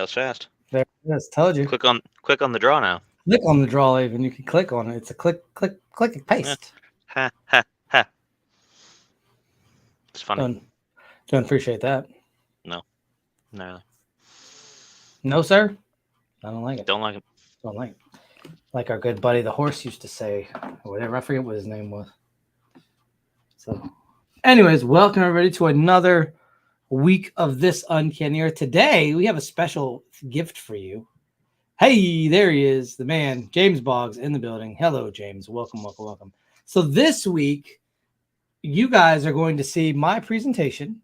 That was fast. There it is. Told you. Click on the draw now. Click on the draw even. You can click on it. It's a click, and Yeah. paste. Ha ha ha. It's funny. Don't appreciate that. No. No, sir. I don't like it. Don't like it. Don't like it. Like our good buddy the horse used to say, or whatever. I forget what his name was. So, anyways, welcome everybody to another week of This Uncanny Earth. Today we have a special gift for you. Hey, there he is, the man, James Boggs, in the building. Hello, James. Welcome. So this week, you guys are going to see my presentation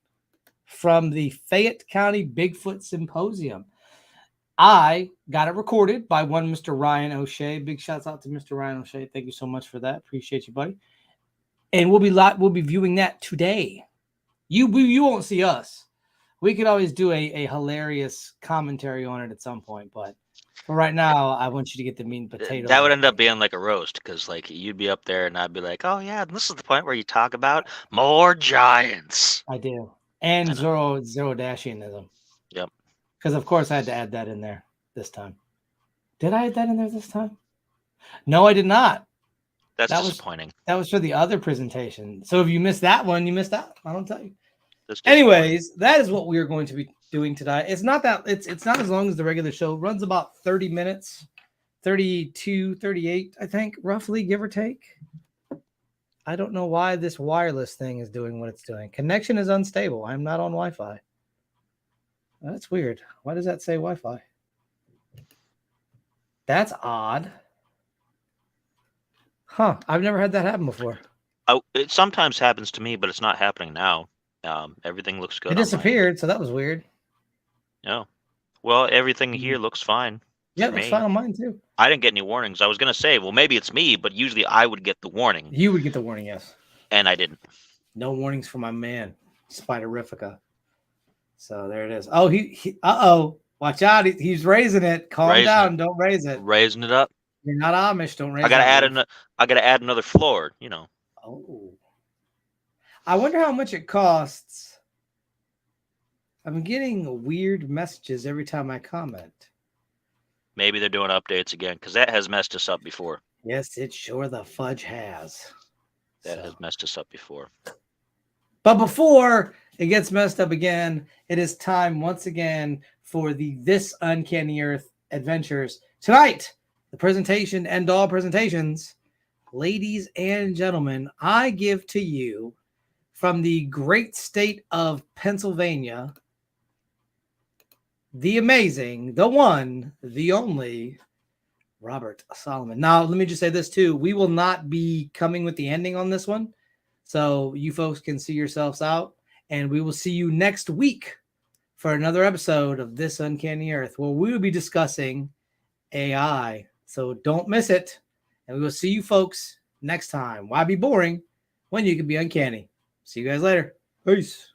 from the Fayette County Bigfoot Symposium. I got it recorded by one Mr. Ryan O'Shea. Big shouts out to Mr. Ryan O'Shea. Thank you so much for that. Appreciate you, buddy. And we'll be viewing that today. You won't see us. We could always do a hilarious commentary on it at some point, but for right now, I want you to get the meat and potatoes. That would end up being like a roast because like you'd be up there and I'd be like, oh yeah, this is the point where you talk about more giants. I do. And zero Dashianism. Yep. Because of course I had to add that in there this time. Did I add that in there this time? No, I did not. That's disappointing. That was for the other presentation. So if you missed that one, you missed out. I don't tell you. Anyways, that is what we are going to be doing today. It's not not as long as the regular show. It runs about 30 minutes, 32, 38, I think, roughly, give or take. I don't know why this wireless thing is doing what it's doing. Connection is unstable. I'm not on Wi-Fi. That's weird. Why does that say Wi-Fi? That's odd. Huh. I've never had that happen before. It sometimes happens to me, but it's not happening now. Everything looks good. It disappeared, so that was weird. No. Well, everything here looks fine. Yeah, it looks fine on mine too. I didn't get any warnings. I was going to say, well, maybe it's me, but usually I would get the warning. You would get the warning, yes. And I didn't. No warnings for my man, Spiderifica. So there it is. Oh, uh-oh. Watch out. He's raising it. Calm down. Don't raise it. Raising it up. You're not Amish. Don't raise it. I gotta add another floor, you know. Oh. I wonder how much it costs. I'm getting weird messages every time I comment. Maybe they're doing updates again, because that has messed us up before. Yes, it sure the fudge has. That has messed us up before. But before it gets messed up again, it is time once again for the This Uncanny Earth adventures. Tonight, the presentation and all presentations, ladies and gentlemen, I give to you from the great state of Pennsylvania, the amazing, the one, the only, Robert Solomon. Now, let me just say this too. We will not be coming with the ending on this one. So you folks can see yourselves out. And we will see you next week for another episode of This Uncanny Earth, where we will be discussing AI. So don't miss it. And we will see you folks next time. Why be boring when you can be uncanny? See you guys later. Peace.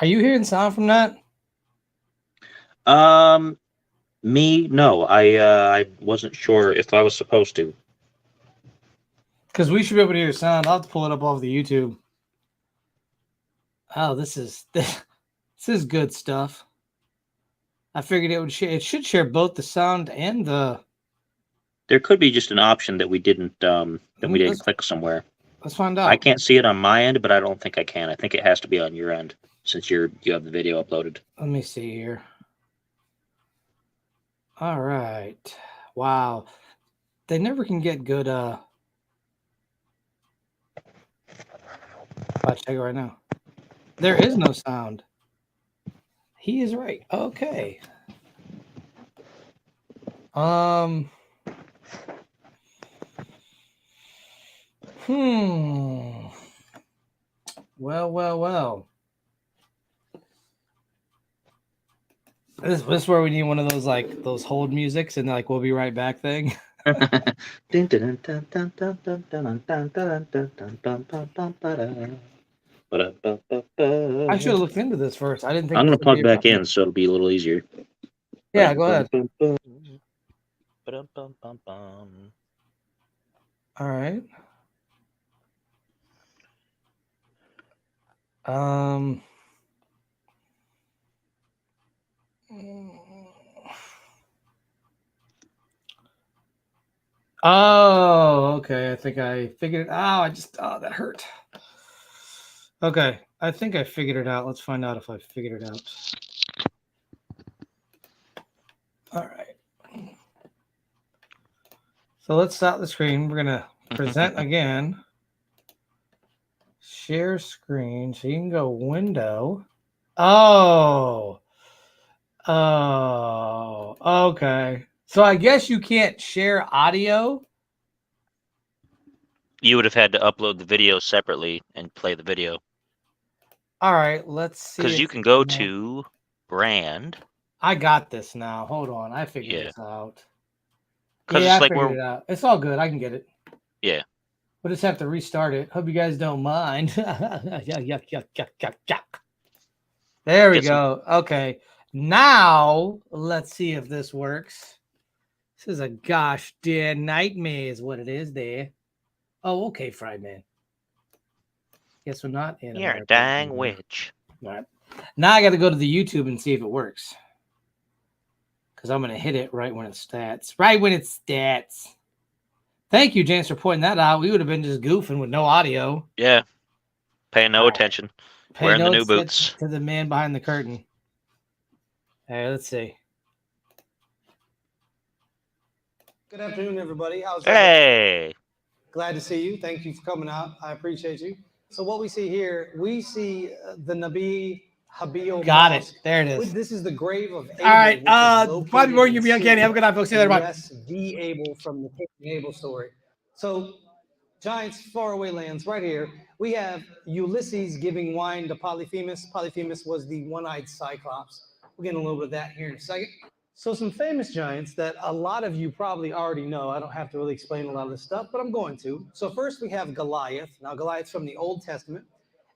Are you hearing sound from that? Um, Me, no. I wasn't sure if I was supposed to. Because we should be able to hear sound. I'll have to pull it up off the YouTube. Oh, this is good stuff. I figured it would share. It should share both the sound and the. There could be just an option that we didn't Let's click somewhere. let's find I out. can't see it on my end, but I don't think I can. I think it has to be on your end since you have the video uploaded. Let me see here. All right. Wow. They never can get good. I'll check it right now. There is no sound. He is right. Okay. Um. Hmm. Well. This is where we need one of those like those hold musics and like we'll be right back thing. I I should have looked into this first. I didn't think I'm this gonna would be plug a back company. in so it'll be a little easier. Yeah, go ahead. All right. Um. Oh, okay. I think I figured it out. That hurt. Okay. I think I figured it out. Let's find out if I figured it out. All right. So let's stop the screen. We're going to present again. Share screen. So you can go window. Oh. Oh. Okay. So I guess you can't share audio. You would have had to upload the video separately and play the video. All right. Let's see. Because you can go to brand. I got this now. Hold on. I figured Yeah. this out. Because Yeah, it's I like figured it out. It's all good. I can get it. Yeah. We'll just have to restart it. Hope you guys don't mind. Yuck. There we go. Okay. Now, let's see if this works. This is a gosh dear nightmare is what it is there. Oh, okay, Fried Man. Guess we're not in You're a America dang anymore. witch. All right. Now I got to go to the YouTube and see if it works. Because I'm going to hit it right when it stats. Right when it stats. Thank you, James, for pointing that out. We would have been just goofing with no audio. Yeah. Paying no attention. Wearing the new attention boots. to the man behind the curtain. Hey, let's see. Good afternoon, everybody. How's your Hey. Glad to see you. Thank you for coming out. I appreciate you. So what we see here, we see the Nabi Habil. Got it. There it is. This is the grave of Abel. All right. Bobby Moore, you be Uncanny. Have a good night, folks. See you later. Bye. The Abel from the King Abel story. So giants, faraway lands, right here. We have Ulysses giving wine to Polyphemus. Polyphemus was the one-eyed Cyclops. We'll get a little bit of that here in a second. So some famous giants that a lot of you probably already know. I don't have to really explain a lot of this stuff, but I'm going to. So first we have Goliath. Now Goliath's from the Old Testament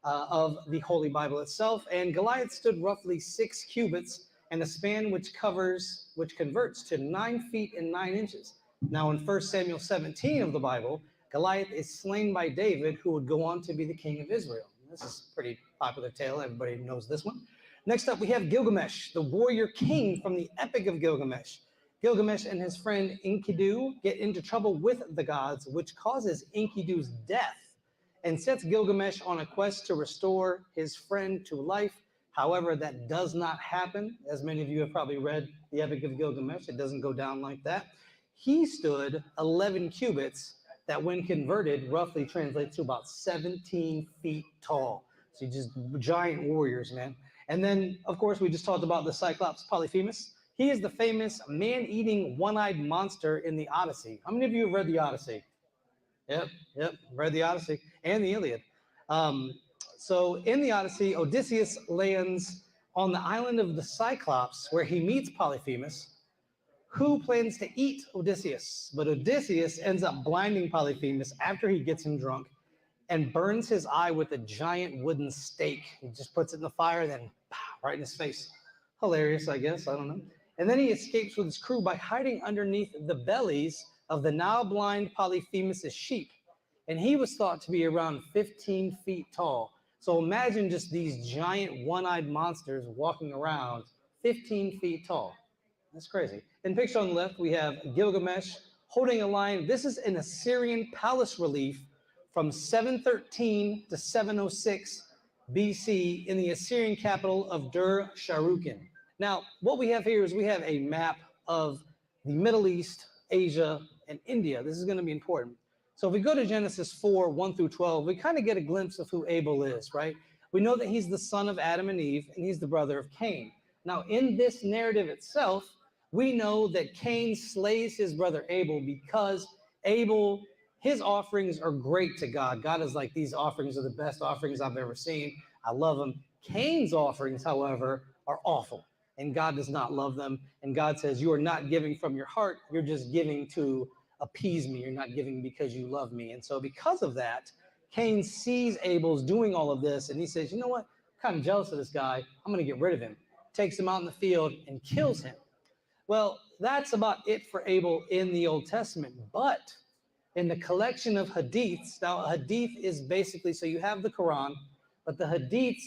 of the Holy Bible itself, and Goliath stood roughly 6 cubits and a span which converts to 9 feet and 9 inches. Now in 1 Samuel 17 of the Bible, Goliath is slain by David, who would go on to be the king of Israel. This is a pretty popular tale. Everybody knows this one. Next up, we have Gilgamesh, the warrior king from the Epic of Gilgamesh. Gilgamesh and his friend Enkidu get into trouble with the gods, which causes Enkidu's death and sets Gilgamesh on a quest to restore his friend to life. However, that does not happen. As many of you have probably read the Epic of Gilgamesh, it doesn't go down like that. He stood 11 cubits that when converted roughly translates to about 17 feet tall. So just giant warriors, man. And then, of course, we just talked about the Cyclops Polyphemus. He is the famous man-eating one-eyed monster in the Odyssey. How many of you have read the Odyssey? Yep, read the Odyssey and the Iliad. So in the Odyssey, Odysseus lands on the island of the Cyclops where he meets Polyphemus, who plans to eat Odysseus. But Odysseus ends up blinding Polyphemus after he gets him drunk and burns his eye with a giant wooden stake. He just puts it in the fire, then pow, right in his face. Hilarious, I guess. I don't know. And then he escapes with his crew by hiding underneath the bellies of the now blind Polyphemus' sheep. And he was thought to be around 15 feet tall. So imagine just these giant one-eyed monsters walking around 15 feet tall. That's crazy. In the picture on the left, we have Gilgamesh holding a lion. This is an Assyrian palace relief from 713 to 706 BC in the Assyrian capital of Dur-Sharrukin. Now, what we have here is we have a map of the Middle East, Asia, and India. This is going to be important. So if we go to Genesis 4, 1 through 12, we kind of get a glimpse of who Abel is, right? We know that he's the son of Adam and Eve, and he's the brother of Cain. Now, in this narrative itself, we know that Cain slays his brother Abel because Abel, his offerings are great to God. God is like, these offerings are the best offerings I've ever seen. I love them. Cain's offerings, however, are awful, and God does not love them. And God says, you are not giving from your heart. You're just giving to appease me. You're not giving because you love me. And so because of that, Cain sees Abel's doing all of this, and he says, you know what? I'm kind of jealous of this guy. I'm going to get rid of him. Takes him out in the field and kills him. Well, that's about it for Abel in the Old Testament. But in the collection of hadiths, now a hadith is basically, so you have the Quran, but the hadiths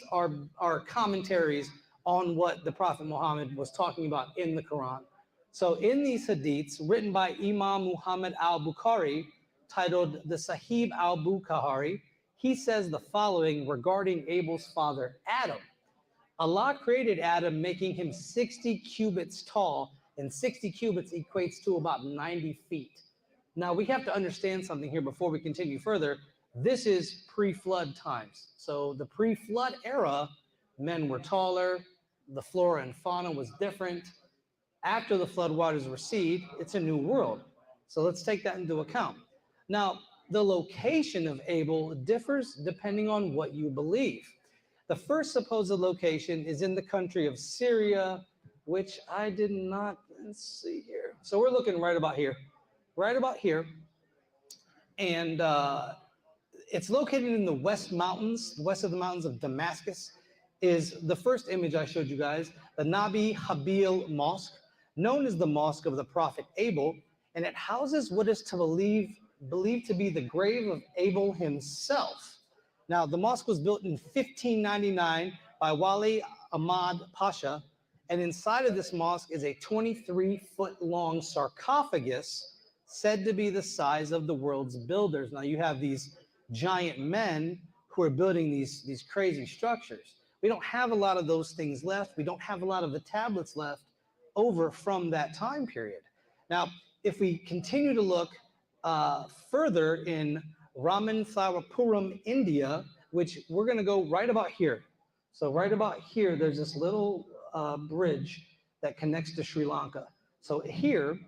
are commentaries on what the Prophet Muhammad was talking about in the Quran. So in these hadiths, written by Imam Muhammad al-Bukhari, titled the Sahih al-Bukhari, he says the following regarding Abel's father, Adam. Allah created Adam, making him 60 cubits tall, and 60 cubits equates to about 90 feet. Now, we have to understand something here before we continue further. This is pre-flood times. So the pre-flood era, men were taller, the flora and fauna was different. After the flood waters recede, it's a new world. So let's take that into account. Now, the location of Abel differs depending on what you believe. The first supposed location is in the country of Syria, which I did not, let's see here. So we're looking right about here. And it's located in the west mountains, west of the mountains of Damascus, is the first image I showed you guys, the Nabi Habil Mosque, known as the Mosque of the Prophet Abel, and it houses what is believed to be the grave of Abel himself. Now, the mosque was built in 1599 by Wali Ahmad Pasha, and inside of this mosque is a 23-foot-long sarcophagus said to be the size of the world's builders. Now, you have these giant men who are building these crazy structures. We don't have a lot of those things left. We don't have a lot of the tablets left over from that time period. Now, if we continue to look further in Ramantharapuram, India, which we're going to go right about here. So right about here, there's this little bridge that connects to Sri Lanka. So here,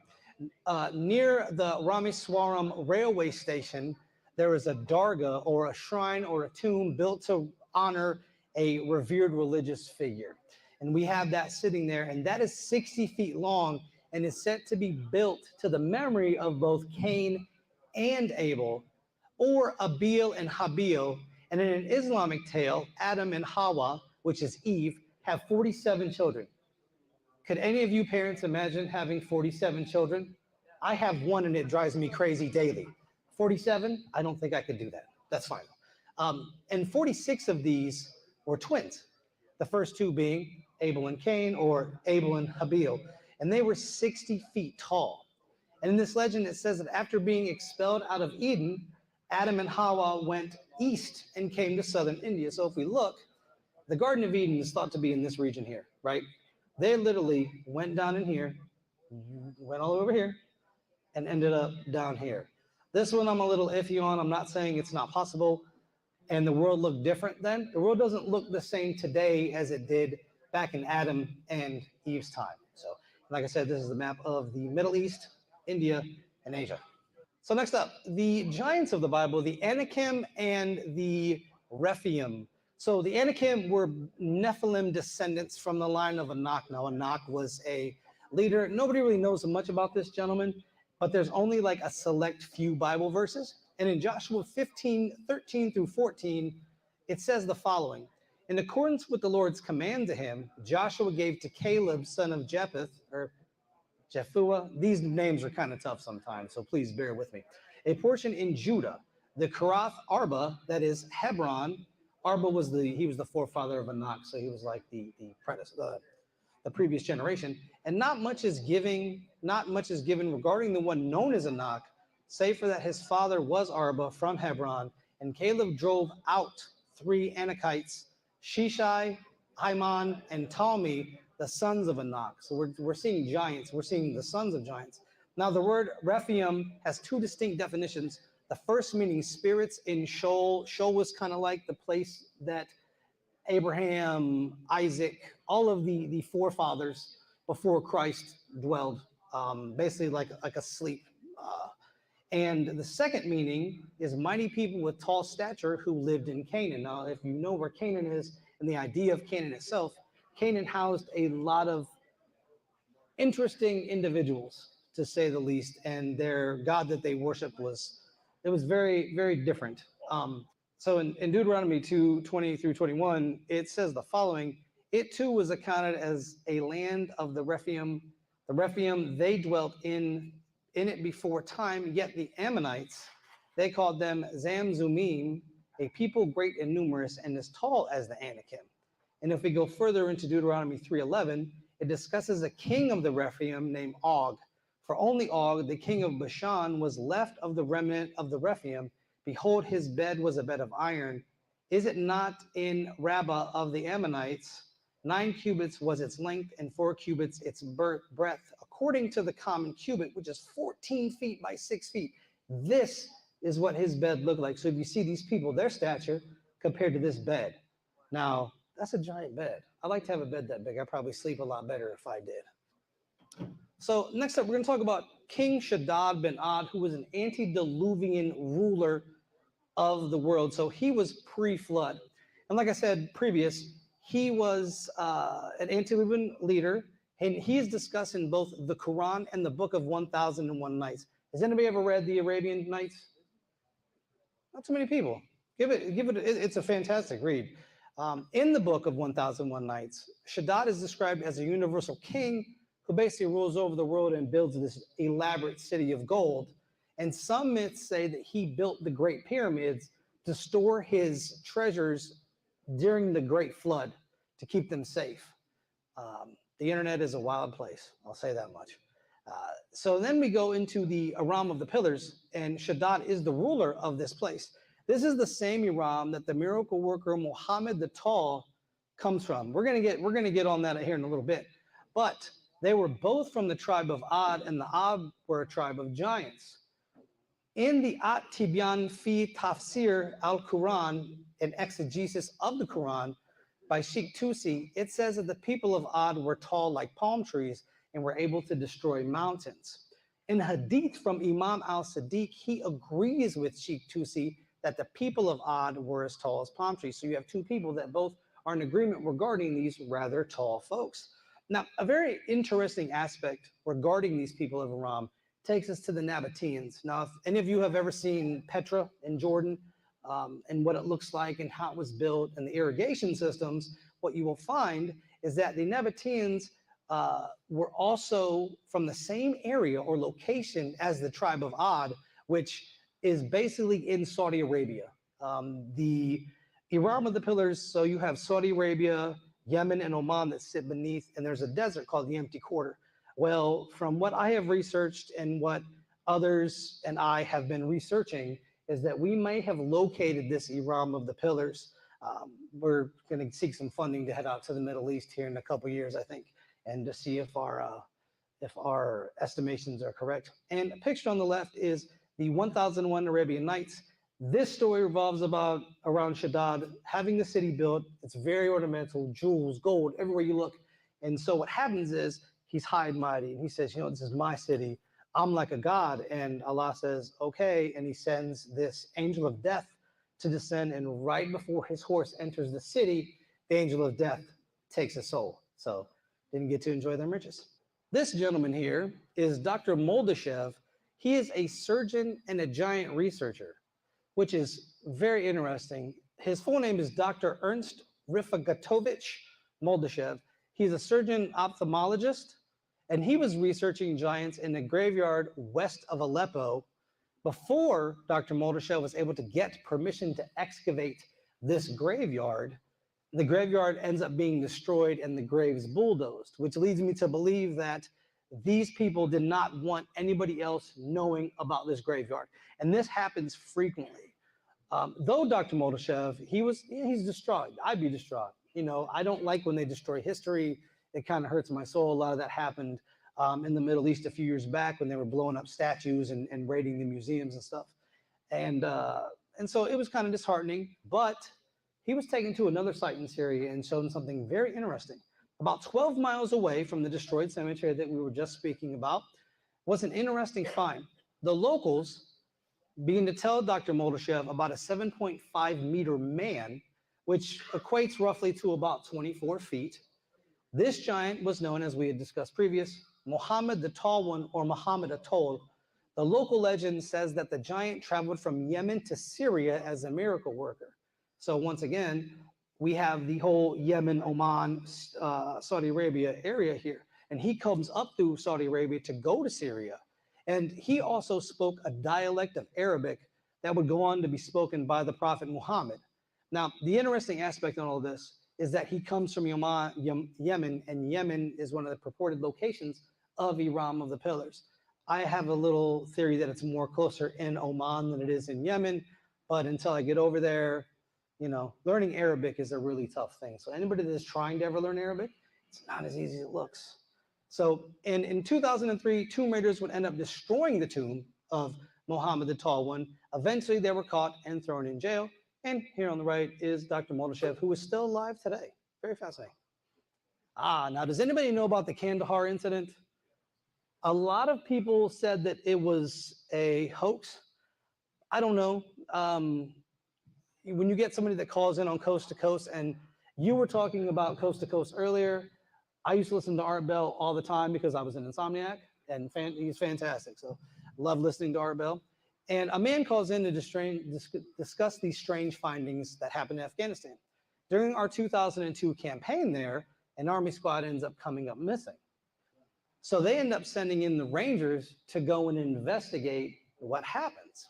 near the Rameswaram railway station, there is a dargah or a shrine or a tomb built to honor a revered religious figure. And we have that sitting there, and that is 60 feet long and is said to be built to the memory of both Cain and Abel, or Abil and Habil. And in an Islamic tale, Adam and Hawa, which is Eve, have 47 children. Could any of you parents imagine having 47 children? I have one and it drives me crazy daily. 47? I don't think I could do that. That's fine. And 46 of these were twins. The first two being Abel and Cain, or Abel and Habil. And they were 60 feet tall. And in this legend, it says that after being expelled out of Eden, Adam and Hawa went east and came to southern India. So if we look, the Garden of Eden is thought to be in this region here, right? They literally went down in here, went all over here, and ended up down here. This one I'm a little iffy on. I'm not saying it's not possible. And the world looked different then. The world doesn't look the same today as it did back in Adam and Eve's time. So, like I said, this is the map of the Middle East, India, and Asia. So next up, the giants of the Bible, the Anakim and the Rephaim. So the Anakim were Nephilim descendants from the line of Anak. Now, Anak was a leader. Nobody really knows much about this gentleman, but there's only like a select few Bible verses. And in Joshua 15:13 through 14, it says the following. In accordance with the Lord's command to him, Joshua gave to Caleb, son of Jephthah, or Jephthah. These names are kind of tough sometimes, so please bear with me. A portion in Judah, the Kirath Arba, that is Hebron. Arba was the forefather of Anak, so he was like the previous generation. And not much is given regarding the one known as Anak, save for that his father was Arba from Hebron, and Caleb drove out 3 Anakites, Shishai, Hyman, and Talmi, the sons of Anak. So we're seeing giants. We're seeing the sons of giants. Now, the word Rephaim has 2 distinct definitions. The first meaning spirits in Sheol. Sheol was kind of like the place that Abraham, Isaac, all of the forefathers before Christ dwelled, basically like a sleep. And the second meaning is mighty people with tall stature who lived in Canaan. Now, if you know where Canaan is and the idea of Canaan itself, Canaan housed a lot of interesting individuals, to say the least, and their god that they worshipped was very, very different. So in Deuteronomy 2:20 through 21, it says the following: it too was accounted as a land of the Rephaim. The Rephaim, they dwelt in it before time, yet the Ammonites, they called them Zamzumim, a people great and numerous and as tall as the Anakim. And if we go further into Deuteronomy 3:11, it discusses a king of the Rephaim named Og. For only Og, the king of Bashan, was left of the remnant of the Rephaim. Behold, his bed was a bed of iron. Is it not in Rabbah of the Ammonites? 9 cubits was its length, and 4 cubits its breadth, according to the common cubit, which is 14 feet by 6 feet. This is what his bed looked like. So if you see these people, their stature compared to this bed. Now, that's a giant bed. I'd like to have a bed that big. I'd probably sleep a lot better if I did. So next up, we're going to talk about King Shaddad bin Ad, who was an antediluvian ruler of the world. So he was pre-flood. And like I said previous, he was an antediluvian leader, and he's discussed in both the Quran and the Book of 1001 Nights. Has anybody ever read the Arabian Nights? Not too many people. Give it. It's a fantastic read. In the Book of 1001 Nights, Shaddad is described as a universal king who basically rules over the world and builds this elaborate city of gold. And some myths say that he built the Great Pyramids to store his treasures during the Great Flood to keep them safe. The internet is a wild place, I'll say that much. So then we go into the Iram of the Pillars, and Shaddad is the ruler of this place. This is the same Iram that the miracle worker Muhammad the Tall comes from. We're gonna get on that here in a little bit. But they were both from the tribe of Ad, and the Ad were a tribe of giants. In the At-Tibyan fi Tafsir al-Quran, an exegesis of the Quran by Sheikh Tusi, it says that the people of Ad were tall like palm trees and were able to destroy mountains. In Hadith from Imam al-Sadiq, he agrees with Sheikh Tusi that the people of Ad were as tall as palm trees. So you have 2 people that both are in agreement regarding these rather tall folks. Now, a very interesting aspect regarding these people of Iram takes us to the Nabateans. Now, if any of you have ever seen Petra in Jordan and what it looks like and how it was built and the irrigation systems, what you will find is that the Nabateans were also from the same area or location as the tribe of Ad, which is basically in Saudi Arabia. The Iram of the Pillars, so you have Saudi Arabia, Yemen, and Oman that sit beneath, and there's a desert called the Empty Quarter. Well, from what I have researched and what others and I have been researching is that we may have located this Iram of the Pillars. We're going to seek some funding to head out to the Middle East here in a couple of years, I think, and to see if our estimations are correct. And pictured on the left is the 1001 Arabian Nights. This story revolves around Shaddad having the city built. It's very ornamental, jewels, gold, everywhere you look. And so what happens is he's high and mighty, and he says, this is my city. I'm like a god. And Allah says, okay. And he sends this angel of death to descend. And right before his horse enters the city, the angel of death takes his soul. So didn't get to enjoy them riches. This gentleman here is Dr. Moldashev. He is a surgeon and a giant researcher. which is very interesting. His full name is Dr. Ernst Rifagatovich Moldashev. He's a surgeon ophthalmologist, and he was researching giants in a graveyard west of Aleppo before Dr. Moldashev was able to get permission to excavate this graveyard. The graveyard ends up being destroyed and the graves bulldozed, which leads me to believe that these people did not want anybody else knowing about this graveyard. And this happens frequently. Though Dr. Moldashev, he's distraught. I'd be distraught. I don't like when they destroy history. It kind of hurts my soul. A lot of that happened in the Middle East a few years back when they were blowing up statues and raiding the museums and stuff. And so it was kind of disheartening, but he was taken to another site in Syria and shown something very interesting. About 12 miles away from the destroyed cemetery that we were just speaking about was an interesting find. The locals began to tell Dr. Moldashev about a 7.5 meter man, which equates roughly to about 24 feet. This giant was known, as we had discussed previous, Muhammad the Tall One, or Muhammad Atoll. The local legend says that the giant traveled from Yemen to Syria as a miracle worker. So once again, we have the whole Yemen, Oman, Saudi Arabia area here. And he comes up through Saudi Arabia to go to Syria. And he also spoke a dialect of Arabic that would go on to be spoken by the Prophet Muhammad. Now, the interesting aspect on all this is that he comes from Yemen, and Yemen is one of the purported locations of Iram of the Pillars. I have a little theory that it's more closer in Oman than it is in Yemen, but until I get over there, learning Arabic is a really tough thing. So anybody that is trying to ever learn Arabic, it's not as easy as it looks. So in 2003, tomb raiders would end up destroying the tomb of Muhammad the Tall One. Eventually, they were caught and thrown in jail. And here on the right is Dr. Moldashev, who is still alive today. Very fascinating. Now, does anybody know about the Kandahar incident? A lot of people said that it was a hoax. I don't know. When you get somebody that calls in on Coast to Coast, and you were talking about Coast to Coast earlier, I used to listen to Art Bell all the time because I was an insomniac, and he's fantastic. So I love listening to Art Bell. And a man calls in to discuss these strange findings that happened in Afghanistan. During our 2002 campaign there, an Army squad ends up coming up missing. So they end up sending in the Rangers to go and investigate what happens.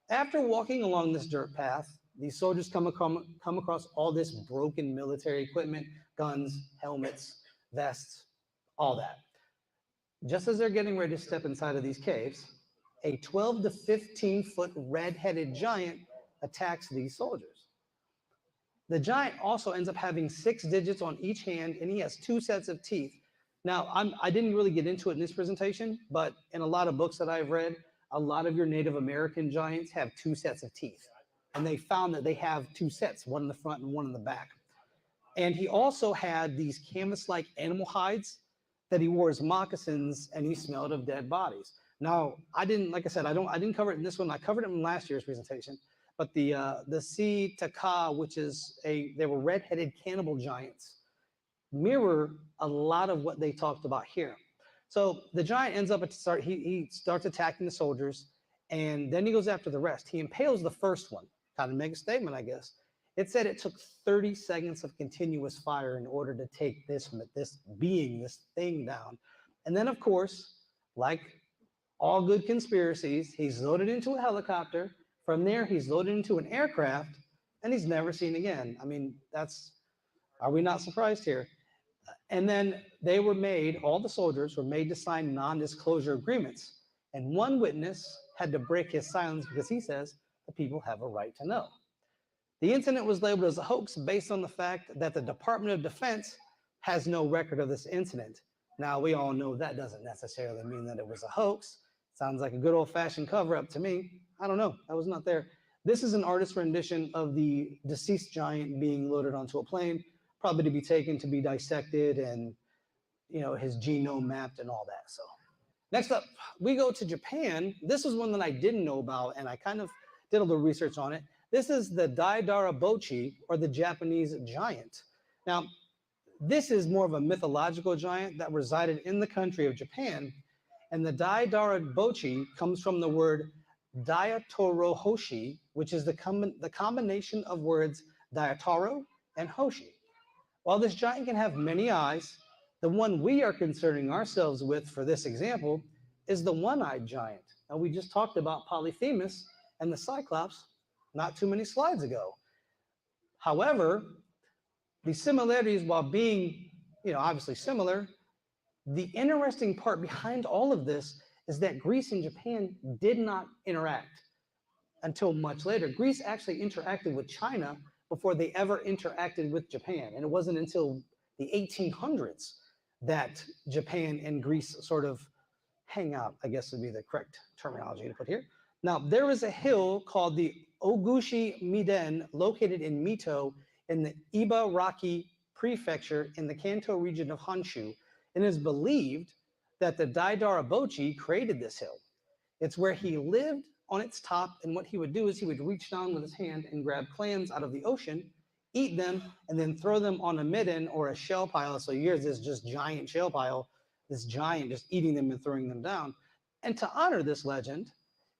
After walking along this dirt path, these soldiers come across all this broken military equipment, guns, helmets, vests, all that. Just as they're getting ready to step inside of these caves, a 12 to 15 foot red-headed giant attacks these soldiers. The giant also ends up having 6 digits on each hand, and he has 2 sets of teeth. Now, I didn't really get into it in this presentation, but in a lot of books that I've read, a lot of your Native American giants have 2 sets of teeth. And they found that they have 2 sets, one in the front and one in the back. And he also had these canvas-like animal hides that he wore as moccasins, and he smelled of dead bodies. Now, I didn't cover it in this one. I covered it in last year's presentation. But the C. Taka, which is they were red-headed cannibal giants, mirror a lot of what they talked about here. So the giant ends up he starts attacking the soldiers, and then he goes after the rest. He impales the first one, kind of make a statement, I guess. It said it took 30 seconds of continuous fire in order to take this thing down. And then, of course, like all good conspiracies, he's loaded into a helicopter. From there, he's loaded into an aircraft, and he's never seen again. I mean, are we not surprised here? And then all the soldiers were made to sign non-disclosure agreements. And one witness had to break his silence because he says the people have a right to know. The incident was labeled as a hoax based on the fact that the Department of Defense has no record of this incident. Now, we all know that doesn't necessarily mean that it was a hoax. Sounds like a good old-fashioned cover-up to me. I don't know. I was not there. This is an artist's rendition of the deceased giant being loaded onto a plane, probably to be taken to be dissected and, his genome mapped and all that. So next up, we go to Japan. This is one that I didn't know about, and I kind of did a little research on it. This is the Daidara Bochi, or the Japanese giant. Now, this is more of a mythological giant that resided in the country of Japan. And the Daidara Bochi comes from the word Diatorohoshi, which is the combination of words Diataro and Hoshi. While this giant can have many eyes, the one we are concerning ourselves with for this example is the one-eyed giant. And we just talked about Polyphemus and the Cyclops not too many slides ago. However, the similarities, while being, obviously similar, the interesting part behind all of this is that Greece and Japan did not interact until much later. Greece actually interacted with China before they ever interacted with Japan. And it wasn't until the 1800s that Japan and Greece sort of hang out, I guess would be the correct terminology to put here. Now, there is a hill called the Ogushi Miden located in Mito in the Ibaraki prefecture in the Kanto region of Honshu, and it is believed that the Daidarabochi created this hill. It's where he lived on its top, and what he would do is he would reach down with his hand and grab clams out of the ocean, eat them, and then throw them on a midden or a shell pile. So here's this just giant shell pile, this giant just eating them and throwing them down. And to honor this legend,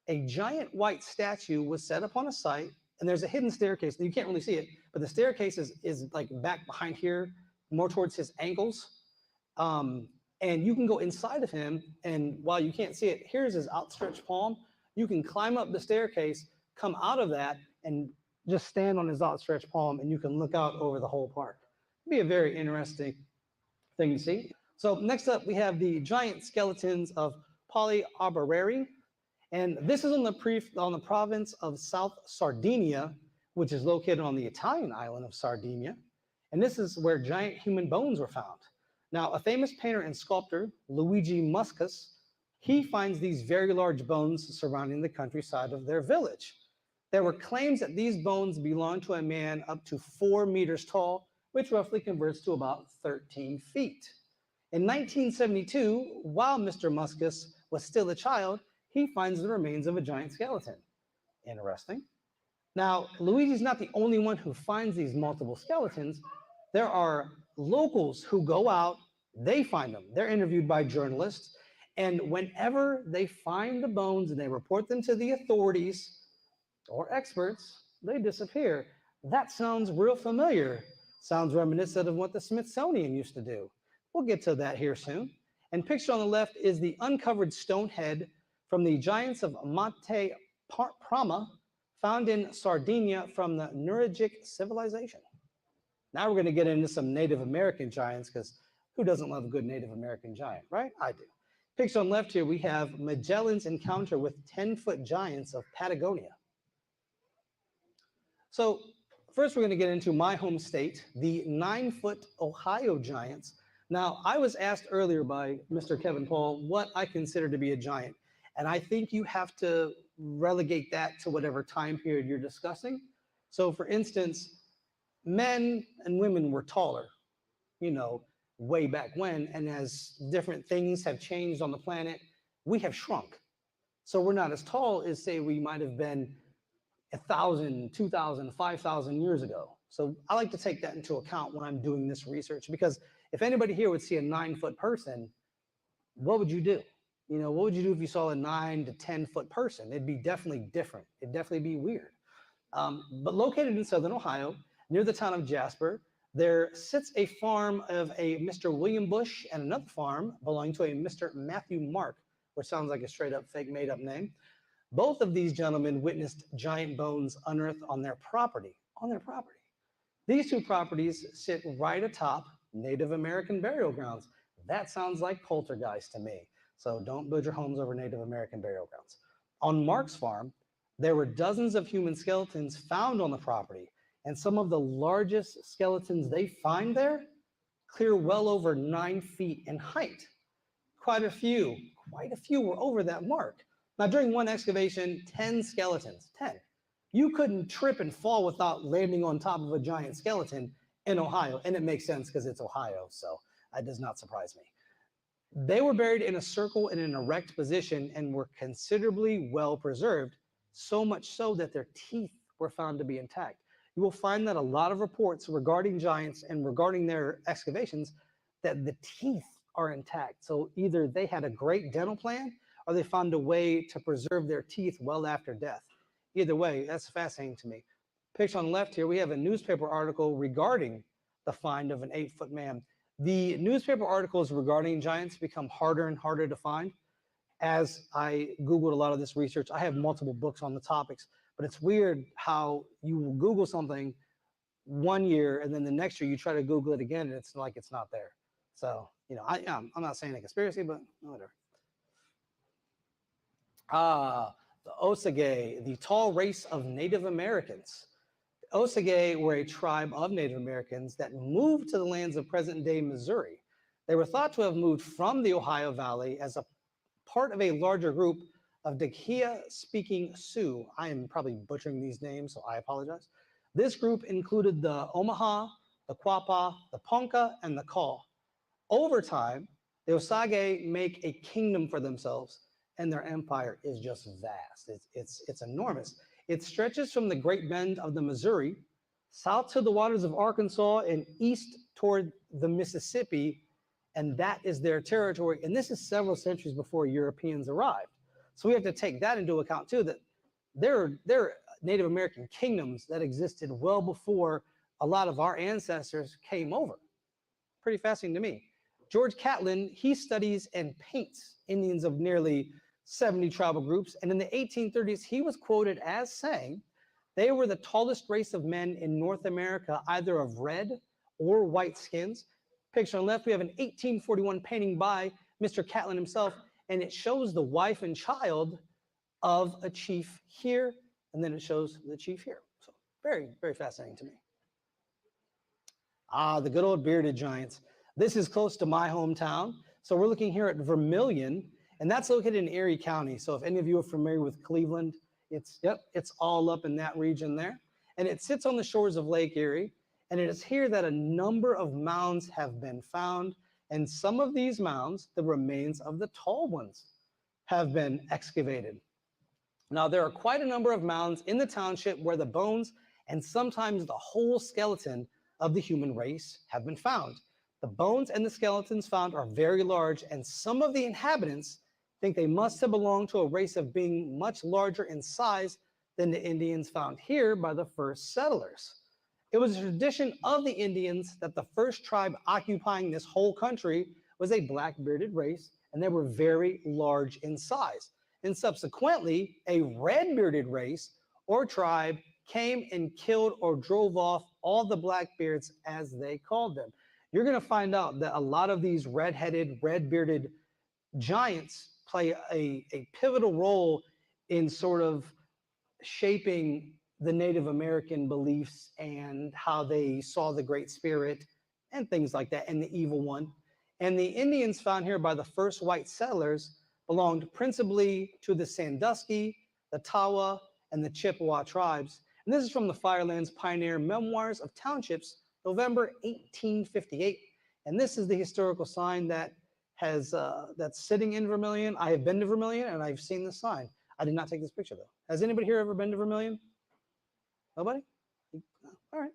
a giant white statue was set up on a site, and there's a hidden staircase. You can't really see it, but the staircase is like back behind here, more towards his ankles. And you can go inside of him, and while you can't see it, here's his outstretched palm. You can climb up the staircase, come out of that, and just stand on his outstretched palm, and you can look out over the whole park. It'd be a very interesting thing to see. So next up, we have the giant skeletons of Polyarborari, and this is on the province of South Sardinia, which is located on the Italian island of Sardinia. And this is where giant human bones were found. Now, a famous painter and sculptor, Luigi Muscus, he finds these very large bones surrounding the countryside of their village. There were claims that these bones belonged to a man up to 4 meters tall, which roughly converts to about 13 feet. In 1972, while Mr. Muscus was still a child, he finds the remains of a giant skeleton. Interesting. Now, Luigi's not the only one who finds these multiple skeletons. There are locals who go out, they find them. They're interviewed by journalists, and whenever they find the bones and they report them to the authorities or experts, they disappear. That sounds real familiar. Sounds reminiscent of what the Smithsonian used to do. We'll get to that here soon. And pictured on the left is the uncovered stone head from the giants of Monte Prama, found in Sardinia from the Nuragic civilization. Now we're going to get into some Native American giants, because who doesn't love a good Native American giant, right? I do. Pictured on the left here, we have Magellan's encounter with 10-foot giants of Patagonia. So first we're going to get into my home state, the 9-foot Ohio giants. Now, I was asked earlier by Mr. Kevin Paul what I consider to be a giant. And I think you have to relegate that to whatever time period you're discussing. So for instance, men and women were taller, way back when. And as different things have changed on the planet, we have shrunk. So we're not as tall as, say, we might have been 1,000, 2,000, 5,000 years ago. So I like to take that into account when I'm doing this research, because if anybody here would see a 9-foot person, what would you do? What would you do if you saw a 9 to 10-foot person? It'd be definitely different. It'd definitely be weird. But located in southern Ohio, near the town of Jasper, there sits a farm of a Mr. William Bush and another farm belonging to a Mr. Matthew Mark, which sounds like a straight up fake made up name. Both of these gentlemen witnessed giant bones unearthed on their property. These two properties sit right atop Native American burial grounds. That sounds like poltergeist to me. So don't build your homes over Native American burial grounds. On Mark's farm, there were dozens of human skeletons found on the property, and some of the largest skeletons they find there clear well over 9 feet in height. Quite a few were over that mark. Now, during one excavation, 10 skeletons, 10. You couldn't trip and fall without landing on top of a giant skeleton in Ohio, and it makes sense because it's Ohio, so that does not surprise me. They were buried in a circle in an erect position and were considerably well preserved, so much so that their teeth were found to be intact. You will find that a lot of reports regarding giants and regarding their excavations, that the teeth are intact. So either they had a great dental plan, or they found a way to preserve their teeth well after death. Either way, that's fascinating to me. Picture on the left here, we have a newspaper article regarding the find of an 8-foot man. The newspaper articles regarding giants become harder and harder to find. As I Googled a lot of this research, I have multiple books on the topics, but it's weird how you will Google something one year and then the next year you try to Google it again and it's like it's not there. So, you know, I'm not saying a conspiracy, but whatever. The Osage, the tall race of Native Americans. The Osage were a tribe of Native Americans that moved to the lands of present-day Missouri. They were thought to have moved from the Ohio Valley as a part of a larger group of Dakia-speaking Sioux. I am probably butchering these names, so I apologize. This group included the Omaha, the Quapaw, the Ponca, and the Kaw. Over time, the Osage make a kingdom for themselves, and their empire is just vast. It's enormous. It stretches from the Great Bend of the Missouri, south to the waters of Arkansas, and east toward the Mississippi, and that is their territory. And this is several centuries before Europeans arrived. So we have to take that into account too, that there are Native American kingdoms that existed well before a lot of our ancestors came over. Pretty fascinating to me. George Catlin, he studies and paints Indians of nearly 70 tribal groups. And in the 1830s, he was quoted as saying, they were the tallest race of men in North America, either of red or white skins. Picture on the left, we have an 1841 painting by Mr. Catlin himself, and it shows the wife and child of a chief here, and then it shows the chief here. So very, very fascinating to me. The good old bearded giants. This is close to my hometown. So we're looking here at Vermilion, and that's located in Erie County. So if any of you are familiar with Cleveland, it's all up in that region there. And it sits on the shores of Lake Erie. And it is here that a number of mounds have been found. And some of these mounds, the remains of the tall ones, have been excavated. Now, there are quite a number of mounds in the township where the bones and sometimes the whole skeleton of the human race have been found. The bones and the skeletons found are very large, and some of the inhabitants think they must have belonged to a race of being much larger in size than the Indians found here by the first settlers. It was a tradition of the Indians that the first tribe occupying this whole country was a black bearded race, and they were very large in size. And subsequently, a red bearded race or tribe came and killed or drove off all the Blackbeards, as they called them. You're going to find out that a lot of these red-headed, red-bearded giants play a pivotal role in sort of shaping the Native American beliefs and how they saw the Great Spirit and things like that, and the Evil One. And the Indians found here by the first white settlers belonged principally to the Sandusky, the Tawa, and the Chippewa tribes. And this is from the Firelands Pioneer Memoirs of Townships, November 1858. And this is the historical sign that has that's sitting in Vermilion. I have been to Vermilion and I've seen the sign. I did not take this picture though. Has anybody here ever been to Vermilion? Nobody? All right.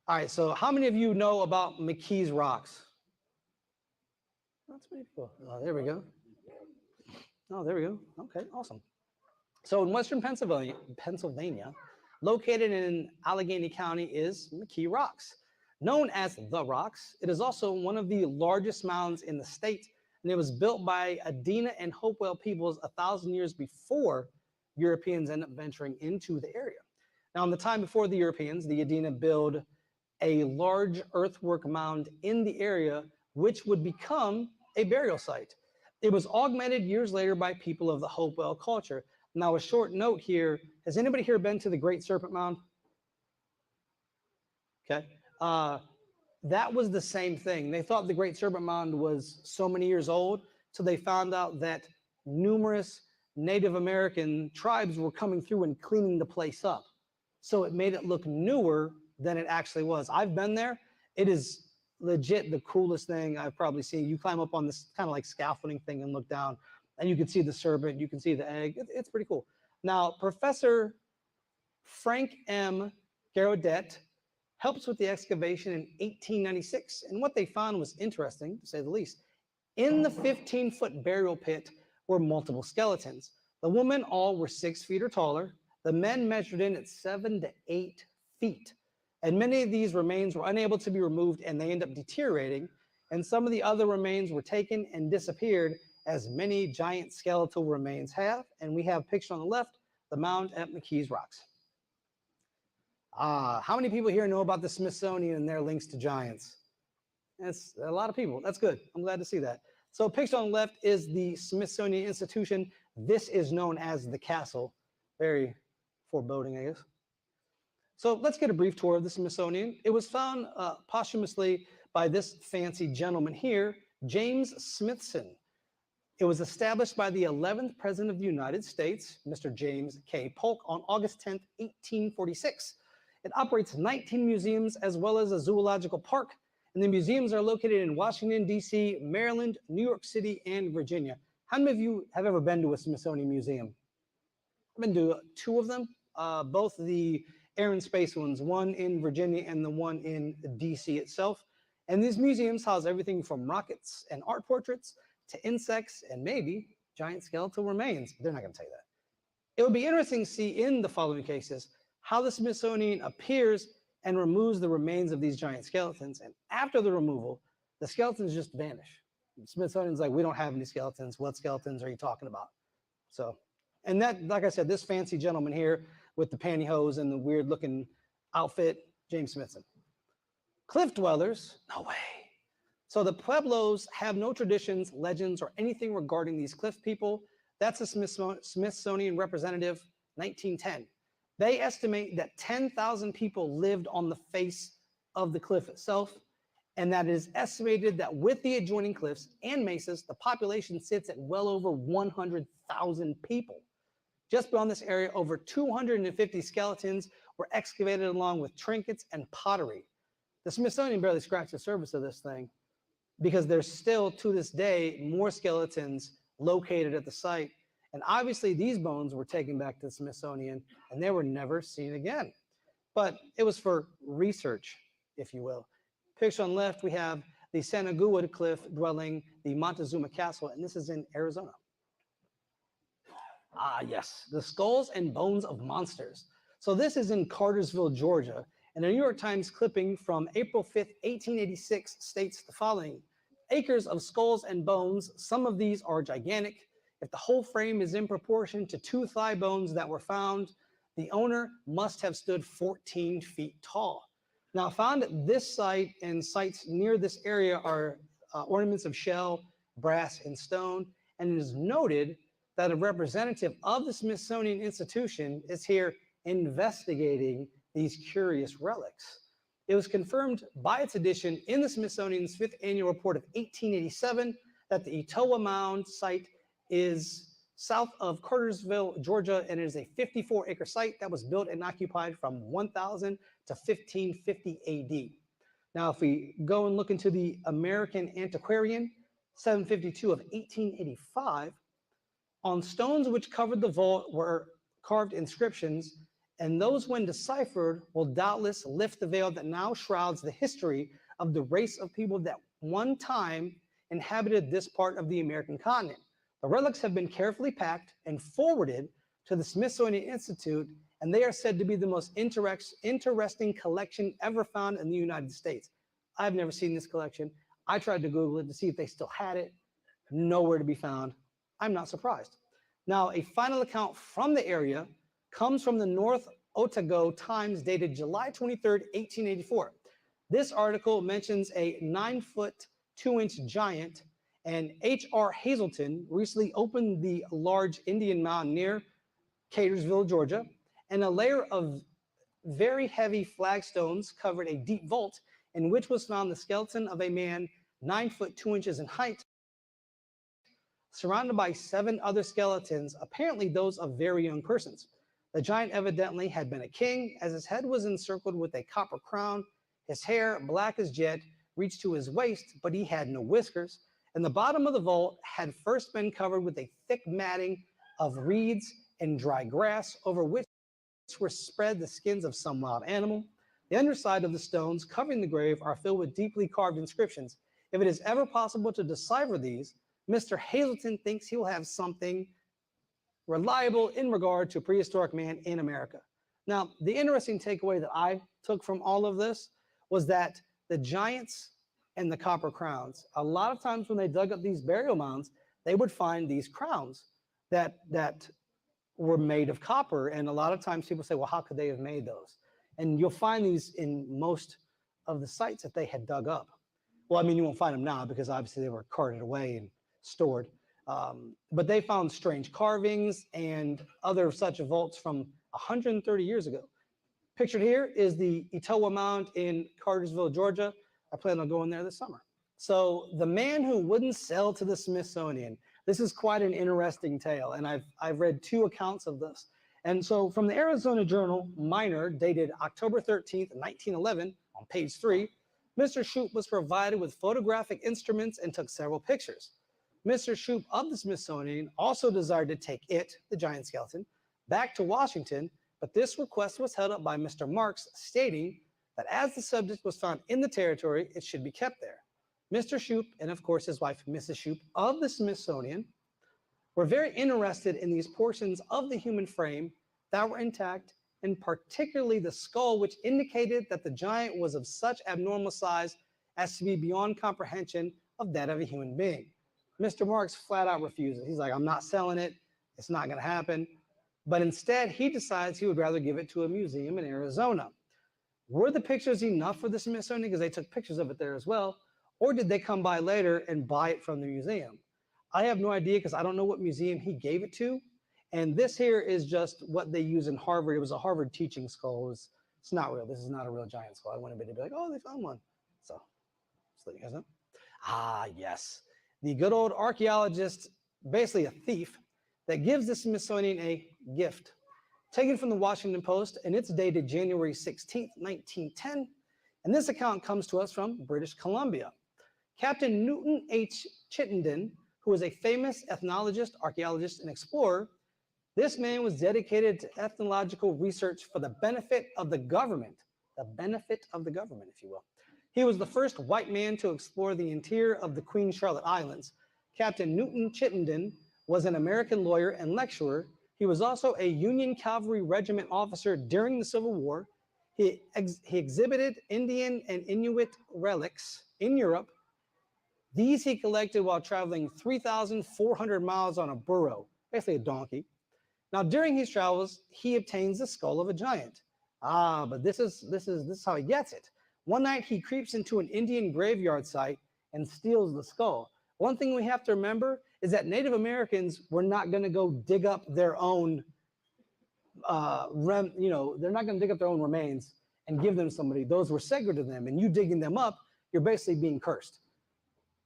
All right, so how many of you know about McKee's Rocks? That's many people. Oh, there we go. Oh, there we go. Okay, awesome. So in Western Pennsylvania, located in Allegheny County is McKee Rocks. Known as The Rocks, it is also one of the largest mounds in the state, and it was built by Adena and Hopewell peoples 1,000 years before Europeans ended up venturing into the area. Now, in the time before the Europeans, the Adena built a large earthwork mound in the area, which would become a burial site. It was augmented years later by people of the Hopewell culture. Now, a short note here, has anybody here been to the Great Serpent Mound? Okay. That was the same thing. They thought the Great Serpent Mound was so many years old, so they found out that numerous Native American tribes were coming through and cleaning the place up. So it made it look newer than it actually was. I've been there. It is legit the coolest thing I've probably seen. You climb up on this kind of like scaffolding thing and look down, and you can see the serpent, you can see the egg. It's pretty cool. Now, Professor Frank M. Garodet helps with the excavation in 1896, and what they found was interesting, to say the least. In the 15-foot burial pit were multiple skeletons. The women all were 6 feet or taller. The men measured in at 7 to 8 feet. And many of these remains were unable to be removed and they end up deteriorating. And some of the other remains were taken and disappeared, as many giant skeletal remains have. And we have a picture on the left, the mound at McKees Rocks. How many people here know about the Smithsonian and their links to giants? That's a lot of people. That's good. I'm glad to see that. So picture on the left is the Smithsonian Institution. This is known as the castle. Very foreboding, I guess. So let's get a brief tour of the Smithsonian. It was found posthumously by this fancy gentleman here, James Smithson. It was established by the 11th President of the United States, Mr. James K. Polk, on August 10th, 1846. It operates 19 museums as well as a zoological park, and the museums are located in Washington, D.C., Maryland, New York City, and Virginia. How many of you have ever been to a Smithsonian museum? I've been to 2 of them, both the Air and Space ones, one in Virginia and the one in D.C. itself. And these museums house everything from rockets and art portraits to insects and maybe giant skeletal remains. They're not going to tell you that. It would be interesting to see in the following cases how the Smithsonian appears and removes the remains of these giant skeletons. And after the removal, the skeletons just vanish. The Smithsonian's like, we don't have any skeletons. What skeletons are you talking about? So, and that, like I said, this fancy gentleman here with the pantyhose and the weird looking outfit, James Smithson. Cliff dwellers, no way. So the Pueblos have no traditions, legends, or anything regarding these cliff people. That's a Smithsonian representative, 1910. They estimate that 10,000 people lived on the face of the cliff itself, and that it is estimated that with the adjoining cliffs and mesas, the population sits at well over 100,000 people. Just beyond this area, over 250 skeletons were excavated along with trinkets and pottery. The Smithsonian barely scratched the surface of this thing because there's still, to this day, more skeletons located at the site. And obviously these bones were taken back to the Smithsonian and they were never seen again. But it was for research, if you will. Picture on the left, we have the Sanagua Cliff dwelling, the Montezuma Castle, and this is in Arizona. Ah, yes, the skulls and bones of monsters. So this is in Cartersville, Georgia, and a New York Times clipping from April 5th, 1886 states the following: acres of skulls and bones, some of these are gigantic. If the whole frame is in proportion to 2 thigh bones that were found, the owner must have stood 14 feet tall. Now, found at this site and sites near this area are ornaments of shell, brass, and stone, and it is noted that a representative of the Smithsonian Institution is here investigating these curious relics. It was confirmed by its edition in the Smithsonian's 5th annual report of 1887 that the Etowah Mound site is south of Cartersville, Georgia, and it is a 54-acre site that was built and occupied from 1000 to 1550 AD. Now, if we go and look into the American Antiquarian, 752 of 1885, on stones which covered the vault were carved inscriptions, and those when deciphered will doubtless lift the veil that now shrouds the history of the race of people that one time inhabited this part of the American continent. The relics have been carefully packed and forwarded to the Smithsonian Institute, and they are said to be the most interesting collection ever found in the United States. I've never seen this collection. I tried to Google it to see if they still had it. Nowhere to be found. I'm not surprised. Now, a final account from the area comes from the North Otago Times dated July 23rd, 1884. This article mentions a 9-foot, 2-inch giant, and H.R. Hazelton recently opened the large Indian mound near Cartersville, Georgia, and a layer of very heavy flagstones covered a deep vault in which was found the skeleton of a man 9 foot 2 inches in height, surrounded by 7 other skeletons, apparently those of very young persons. The giant evidently had been a king, as his head was encircled with a copper crown. His hair, black as jet, reached to his waist, but he had no whiskers. And the bottom of the vault had first been covered with a thick matting of reeds and dry grass, over which were spread the skins of some wild animal. The underside of the stones covering the grave are filled with deeply carved inscriptions. If it is ever possible to decipher these, Mr. Hazleton thinks he will have something reliable in regard to prehistoric man in America. Now, the interesting takeaway that I took from all of this was that the giants and the copper crowns, a lot of times when they dug up these burial mounds, they would find these crowns that were made of copper. And a lot of times people say, well, how could they have made those? And you'll find these in most of the sites that they had dug up. Well, I mean, you won't find them now because obviously they were carted away and stored. But they found strange carvings and other such vaults from 130 years ago. Pictured here is the Etowah Mound in Cartersville, Georgia. I plan on going there this summer. So the man who wouldn't sell to the Smithsonian. This is quite an interesting tale, and I've read 2 accounts of this. And so from the Arizona Journal Miner, dated October 13th, 1911, on page 3, Mr. Shoup was provided with photographic instruments and took several pictures. Mr. Shoup of the Smithsonian also desired to take it, the giant skeleton, back to Washington, but this request was held up by Mr. Marks, stating that as the subject was found in the territory, it should be kept there. Mr. Shoup, and of course his wife, Mrs. Shoup of the Smithsonian, were very interested in these portions of the human frame that were intact, and particularly the skull, which indicated that the giant was of such abnormal size as to be beyond comprehension of that of a human being. Mr. Marks flat out refuses. He's like, I'm not selling it. It's not going to happen. But instead, he decides he would rather give it to a museum in Arizona. Were the pictures enough for the Smithsonian? Because they took pictures of it there as well. Or did they come by later and buy it from the museum? I have no idea because I don't know what museum he gave it to. And this here is just what they use in Harvard. It was a Harvard teaching skull. It's not real. This is not a real giant skull. I want anybody to be like, oh, they found one. So, just let you guys know. Ah, yes. The good old archaeologist, basically a thief, that gives the Smithsonian a gift. Taken from the Washington Post, and it's dated January 16th, 1910. And this account comes to us from British Columbia. Captain Newton H. Chittenden, who was a famous ethnologist, archaeologist, and explorer, this man was dedicated to ethnological research for the benefit of the government, if you will. He was the first white man to explore the interior of the Queen Charlotte Islands. Captain Newton Chittenden was an American lawyer and lecturer. He was also a Union Cavalry Regiment officer during the Civil War. He exhibited Indian and Inuit relics in Europe. These he collected while traveling 3,400 miles on a burro, basically a donkey. Now, during his travels, he obtains the skull of a giant. But this is how he gets it. One night, he creeps into an Indian graveyard site and steals the skull. One thing we have to remember is that Native Americans were not going to go dig up their own, they're not going to dig up their own remains and give them somebody. Those were sacred to them, and you digging them up, you're basically being cursed.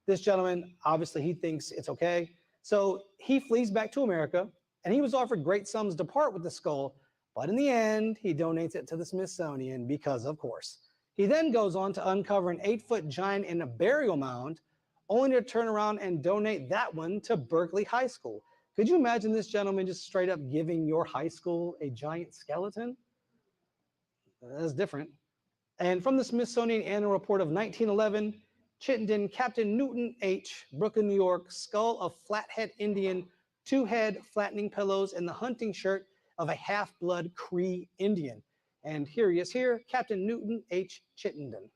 This gentleman, obviously, he thinks it's okay. So he flees back to America, and he was offered great sums to part with the skull, but in the end, he donates it to the Smithsonian because, of course. He then goes on to uncover an 8-foot giant in a burial mound, only to turn around and donate that one to Berkeley High School. Could you imagine this gentleman just straight up giving your high school a giant skeleton? That's different. And from the Smithsonian Annual Report of 1911, Chittenden, Captain Newton H., Brooklyn, New York, skull of flathead Indian, 2-head flattening pillows, and the hunting shirt of a half-blood Cree Indian. And here he is here, Captain Newton H. Chittenden.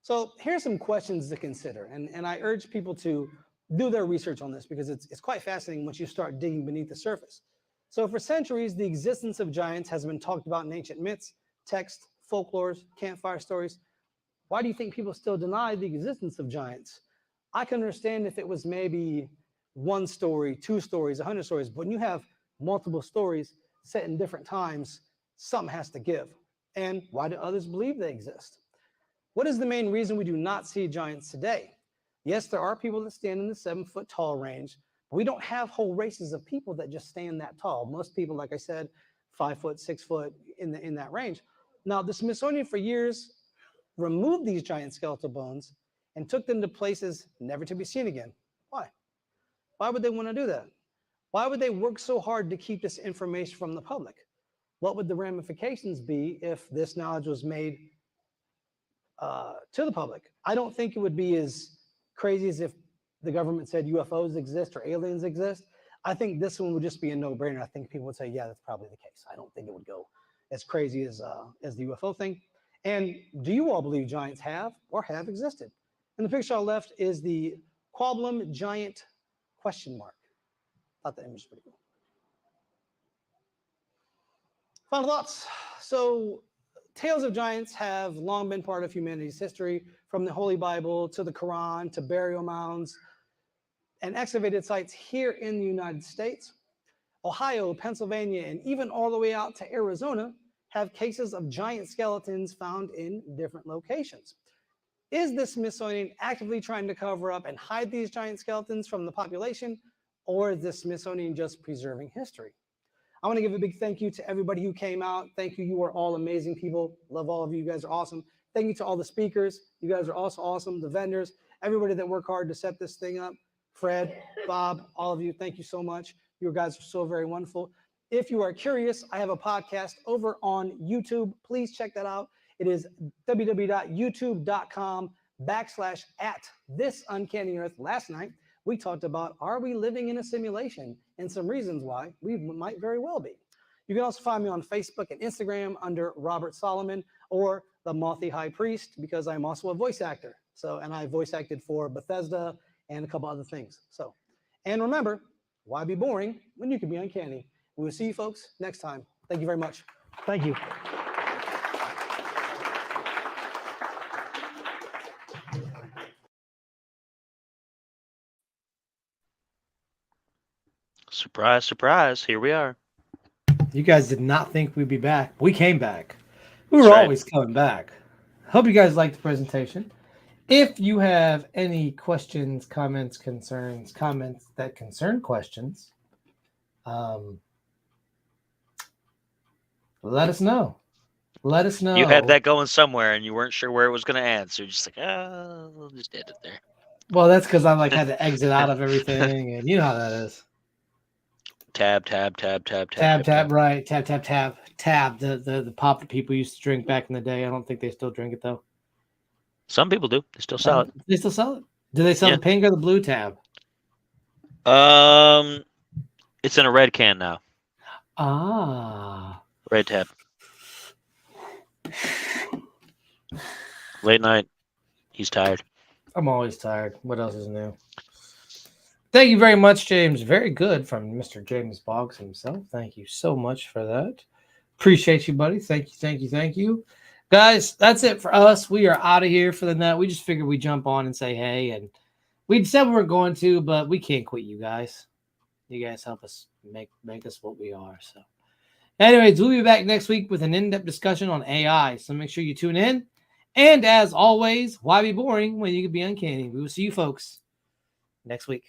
So here's some questions to consider. And I urge people to do their research on this because it's quite fascinating once you start digging beneath the surface. So for centuries, the existence of giants has been talked about in ancient myths, texts, folklores, campfire stories. Why do you think people still deny the existence of giants? I can understand if it was maybe 1 story, 2 stories, 100 stories, but when you have multiple stories set in different times, something has to give. And why do others believe they exist? What is the main reason we do not see giants today? Yes, there are people that stand in the 7-foot tall range, but we don't have whole races of people that just stand that tall. Most people, like I said, 5 foot, 6 foot in that range. Now, the Smithsonian for years removed these giant skeletal bones and took them to places never to be seen again. Why? Why would they want to do that? Why would they work so hard to keep this information from the public? What would the ramifications be if this knowledge was made to the public. I don't think it would be as crazy as if the government said UFOs exist or aliens exist. I think this one would just be a no-brainer. I think people would say, yeah, that's probably the case. I don't think it would go as crazy as the UFO thing. And do you all believe giants have or have existed? And the picture on the left is the Quablum giant question mark. Thought that image was pretty cool. Final thoughts. So tales of giants have long been part of humanity's history, from the Holy Bible to the Quran to burial mounds and excavated sites here in the United States. Ohio, Pennsylvania, and even all the way out to Arizona have cases of giant skeletons found in different locations. Is the Smithsonian actively trying to cover up and hide these giant skeletons from the population, or is the Smithsonian just preserving history? I want to give a big thank you to everybody who came out. Thank you. You are all amazing people. Love all of you. You guys are awesome. Thank you to all the speakers. You guys are also awesome. The vendors, everybody that worked hard to set this thing up. Fred, Bob, all of you, thank you so much. You guys are so very wonderful. If you are curious, I have a podcast over on YouTube. Please check that out. It is www.youtube.com/@thisuncanny earth. Last night, we talked about, are we living in a simulation, and some reasons why we might very well be. You can also find me on Facebook and Instagram under Robert Solomon or the Mothy High Priest, because I'm also a voice actor. So, and I voice acted for Bethesda and a couple other things. So, and remember, why be boring when you can be uncanny? We will see you folks next time. Thank you very much. Thank you. Surprise, surprise. Here we are. You guys did not think we'd be back. We came back. We were That's right. always coming back. Hope you guys liked the presentation. If you have any questions, comments, concerns, comments that concern questions, let us know. Let us know. You had that going somewhere and you weren't sure where it was going to end. So you're just like, oh, we'll just end it there. Well, that's because I had to exit out of everything, and you know how that is. Tab. Right. Tab. The pop that people used to drink back in the day. I don't think they still drink it though. Some people do. They still sell it. They still sell it. Do they sell the pink or the blue Tab? It's in a red can now. Ah. Red Tab. Late night. He's tired. I'm always tired. What else is new? Thank you very much, James. Very good from Mr. James Boggs himself. Thank you so much for that. Appreciate you, buddy. Thank you. Guys, that's it for us. We are out of here for the night. We just figured we'd jump on and say hey. And we said we were going to, but we can't quit you guys. You guys help us make us what we are. So anyways, we'll be back next week with an in-depth discussion on AI. So make sure you tune in. And as always, why be boring when you can be uncanny? We will see you folks next week.